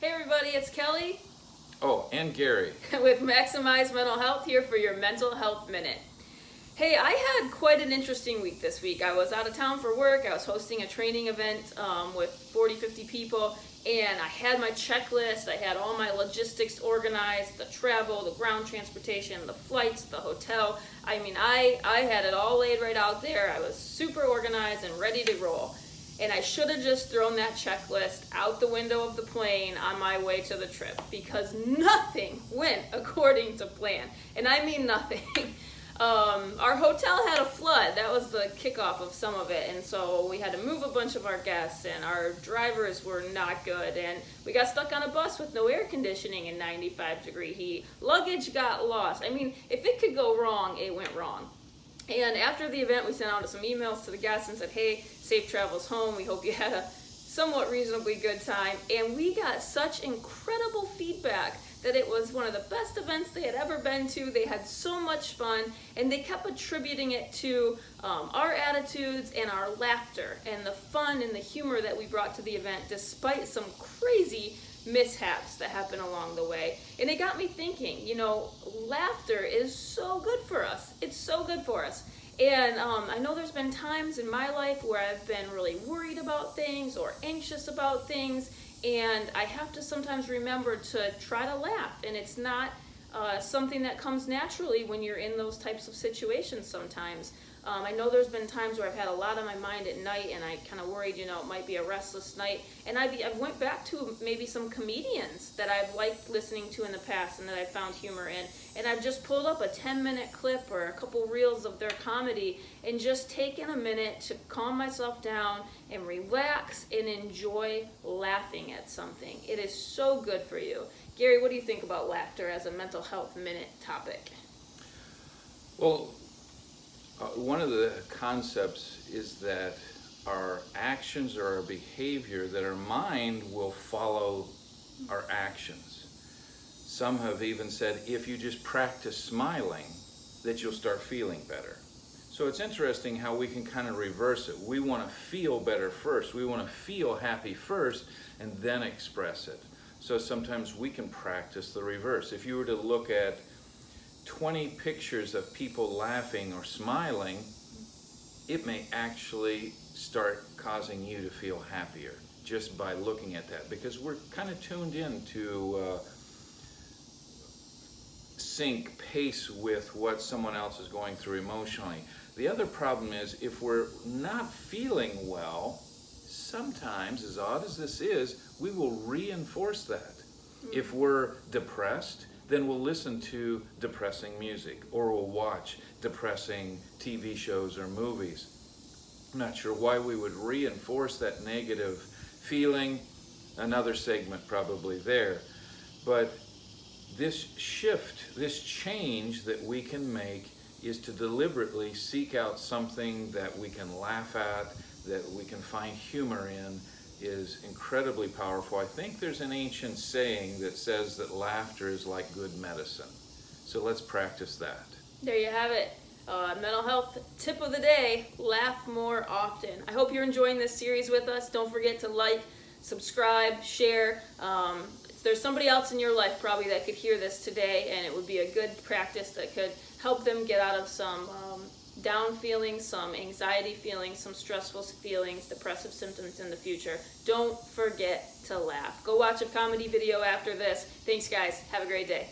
Hey everybody, it's Kelly Oh, and Gary. with Maximize Mental Health here for your Mental Health Minute. Hey, I had quite an interesting week this week. I was out of town for work. I was hosting a training event with 40-50 people, and I had my checklist. I had all my logistics organized, the travel, the ground transportation, the flights, the hotel. I mean, I had it all laid right out there. I was super organized and ready to roll. And I should have just thrown that checklist out the window of the plane on my way to the trip because nothing went according to plan. And I mean nothing. Our hotel had a flood. That was the kickoff of some of it. And so we had to move a bunch of our guests, and our drivers were not good. And we got stuck on a bus with no air conditioning in 95-degree heat. Luggage got lost. I mean, if it could go wrong, it went wrong. And after the event, we sent out some emails to the guests and said, hey, safe travels home. We hope you had a somewhat reasonably good time. And we got such incredible feedback that it was one of the best events they had ever been to. They had so much fun, and they kept attributing it to our attitudes and our laughter and the fun and the humor that we brought to the event, despite some crazy mishaps that happen along the way. And it got me thinking, laughter is so good for us. It's so good for us. And I know there's been times in my life where I've been really worried about things or anxious about things, and I have to sometimes remember to try to laugh. And it's not something that comes naturally when you're in those types of situations sometimes. I know there's been times where I've had a lot on my mind at night, and I kind of worried, it might be a restless night. And I went back to maybe some comedians that I've liked listening to in the past and that I found humor in. And I've just pulled up a 10-minute clip or a couple reels of their comedy and just taken a minute to calm myself down and relax and enjoy laughing at something. It is so good for you. Gary, what do you think about laughter as a mental health minute topic? Well, one of the concepts is that our actions or our behavior, that our mind will follow our actions. Some have even said if you just practice smiling, that you'll start feeling better. So it's interesting how we can kind of reverse it. We want to feel better first. We want to feel happy first and then express it. So sometimes we can practice the reverse. If you were to look at 20 pictures of people laughing or smiling, it may actually start causing you to feel happier just by looking at that, because we're kind of tuned in to sync pace with what someone else is going through emotionally. The other problem is if we're not feeling well, sometimes, as odd as this is, we will reinforce that. If we're depressed, then we'll listen to depressing music, or we'll watch depressing TV shows or movies. I'm not sure why we would reinforce that negative feeling. Another segment probably there. But this shift, this change that we can make is to deliberately seek out something that we can laugh at, that we can find humor in, is incredibly powerful. I think there's an ancient saying that says that laughter is like good medicine. So let's practice that. There you have it. Mental health tip of the day, laugh more often. I hope you're enjoying this series with us. Don't forget to like, subscribe, share. There's somebody else in your life probably that could hear this today, and it would be a good practice that could help them get out of some down feelings, some anxiety feelings, some stressful feelings, depressive symptoms in the future. Don't forget to laugh. Go watch a comedy video after this. Thanks, guys. Have a great day.